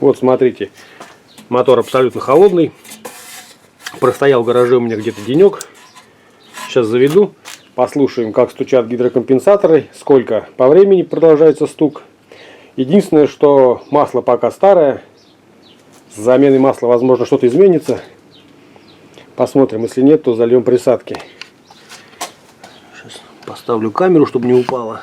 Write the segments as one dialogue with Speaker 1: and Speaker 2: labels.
Speaker 1: Вот смотрите, мотор абсолютно холодный. Простоял в гараже у меня где-то денек. Сейчас заведу, послушаем, как стучат гидрокомпенсаторы, сколько по времени продолжается стук. Единственное, что масло пока старое. С заменой масла, возможно, что-то изменится. Посмотрим, если нет, то зальем присадки. Сейчас поставлю камеру, чтобы не упала.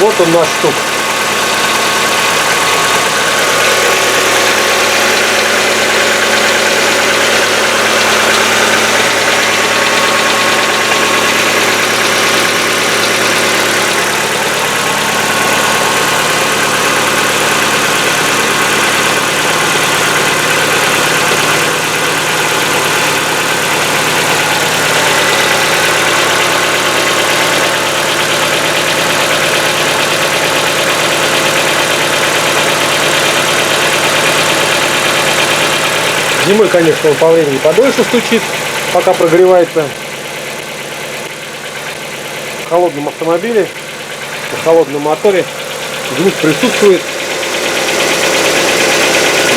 Speaker 1: Вот он наш стук. Зимой, конечно, он по времени подольше стучит, пока прогревается. В холодном автомобиле, в холодном моторе звук присутствует.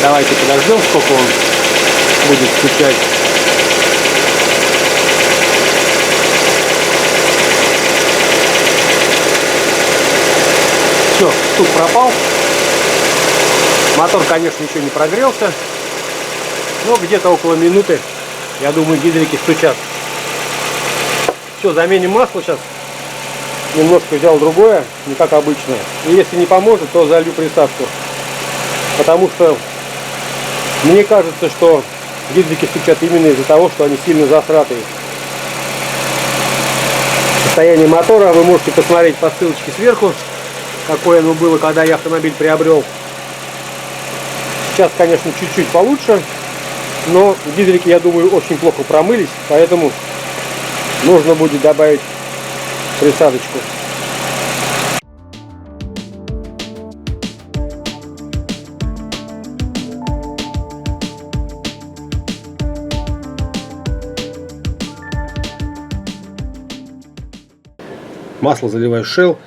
Speaker 1: Давайте подождем, сколько он будет стучать. Все, стук пропал. Мотор, конечно, еще не прогрелся. Но где-то около минуты, я думаю, гидрики стучат. Все, заменим масло сейчас. Немножко взял другое, не как обычно. И если не поможет, то залью присадку. Потому что мне кажется, что гидрики стучат именно из-за того, что они сильно засратые. Состояние мотора вы можете посмотреть по ссылочке сверху, какое оно было, когда я автомобиль приобрел. Сейчас, конечно, чуть-чуть получше. Но гидрики, я думаю, очень плохо промылись, поэтому нужно будет добавить присадочку. Масло заливаю в Shell.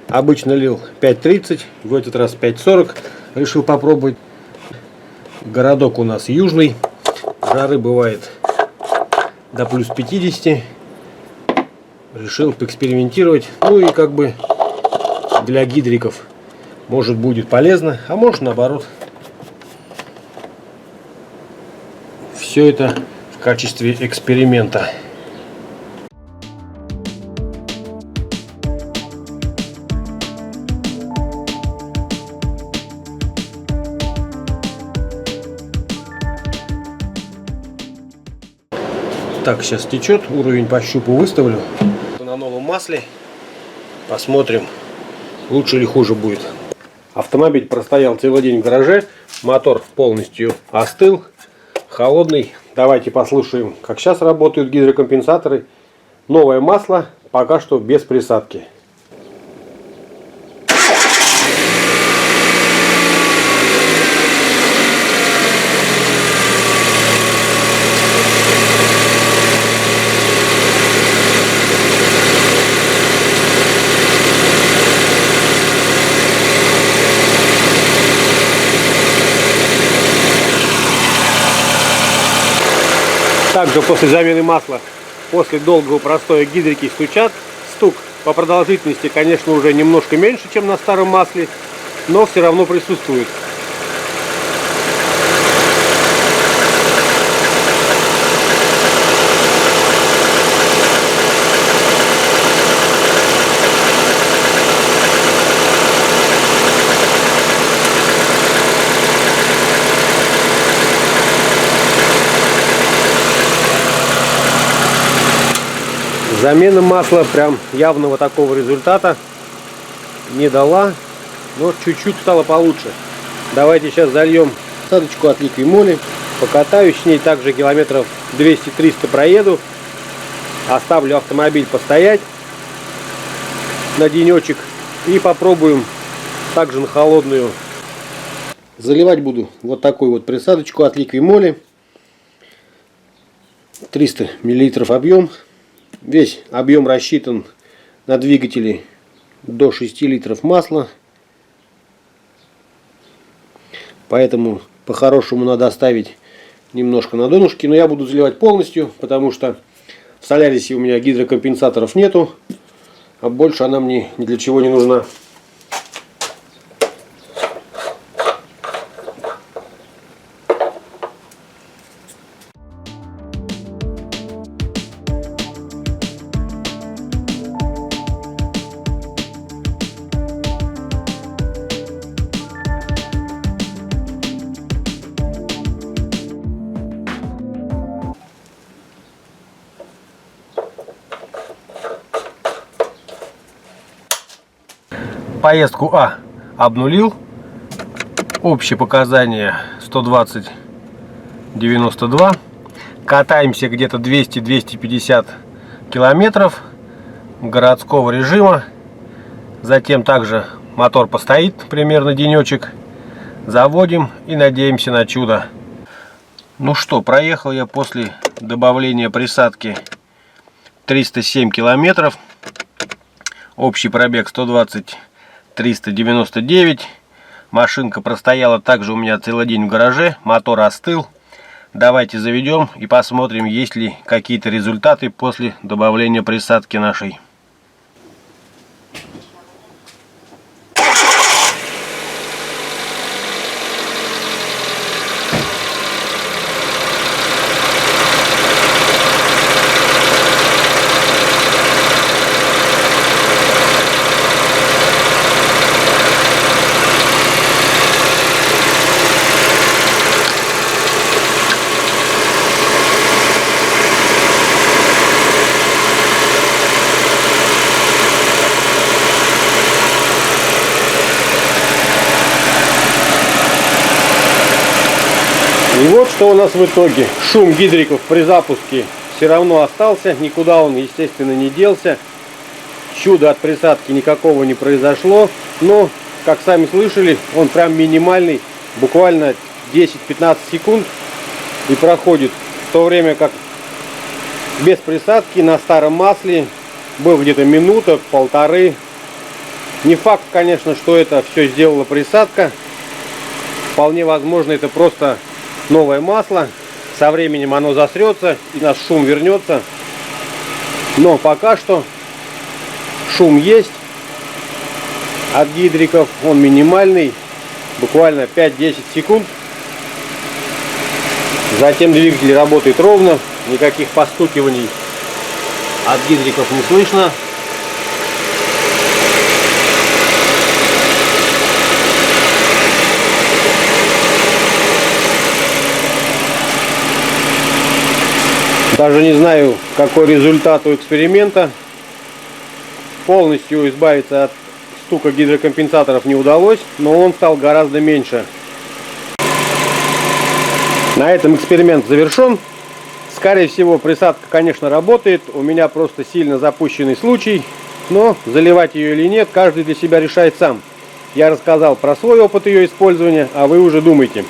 Speaker 1: Обычно лил 5,30, в этот раз 5,40. Решил попробовать. Городок у нас южный. Жары бывает до плюс 50. Решил поэкспериментировать. Ну и как бы для гидриков может будет полезно, а может наоборот. Все это в качестве эксперимента. Так, сейчас течет, уровень по щупу выставлю. На новом масле. Посмотрим, лучше или хуже будет. Автомобиль простоял целый день в гараже. Мотор полностью остыл, холодный. Давайте послушаем, как сейчас работают гидрокомпенсаторы. Новое масло, пока что без присадки. Также после замены масла, после долгого простоя гидрики стучат. Стук по продолжительности, конечно, уже немножко меньше, чем на старом масле, но все равно присутствует. Замена масла прям явного такого результата не дала, но чуть-чуть стало получше. Давайте сейчас зальем насадочку от Liqui-Moly, покатаюсь с ней, также километров 200-300 проеду, оставлю автомобиль постоять на денечек И попробуем также на холодную. Заливать буду вот такую вот присадочку от Liqui-Moly. 300 мл объем. Весь объем рассчитан на двигатели до 6 литров масла. Поэтому по-хорошему надо оставить немножко на донышке. Но я буду заливать полностью, потому что в Солярисе у меня гидрокомпенсаторов нету. А больше она мне ни для чего не нужна. Поездку обнулил. Общее показание 120-92. Катаемся где-то 200-250 километров городского режима. Затем также мотор постоит примерно денечек. Заводим и надеемся на чудо. Ну что, проехал я после добавления присадки 307 километров. Общий пробег 120-399. Машинка простояла также у меня целый день в гараже. Мотор остыл. Давайте заведем и посмотрим, есть ли какие-то результаты после добавления присадки нашей. И вот что у нас в итоге. Шум гидриков при запуске все равно остался. Никуда он, естественно, не делся. Чуда от присадки никакого не произошло. Но, как сами слышали, он прям минимальный. Буквально 10-15 секунд и проходит. В то время как без присадки на старом масле был где-то минута, полторы. Не факт, конечно, что это все сделала присадка. Вполне возможно, это просто новое масло. Со временем оно засрется и наш шум вернется. Но пока что шум есть от гидриков. Он минимальный. Буквально 5-10 секунд. Затем двигатель работает ровно. Никаких постукиваний от гидриков не слышно. Даже не знаю, какой результат у эксперимента. Полностью избавиться от стука гидрокомпенсаторов не удалось, но он стал гораздо меньше. На этом эксперимент завершен. Скорее всего, присадка, конечно, работает. У меня просто сильно запущенный случай. Но заливать ее или нет, каждый для себя решает сам. Я рассказал про свой опыт ее использования, а вы уже думаете.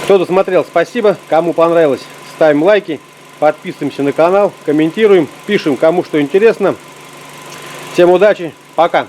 Speaker 1: Кто досмотрел, спасибо. Кому понравилось, ставим лайки. Подписываемся на канал, комментируем, пишем, кому что интересно. Всем удачи, пока!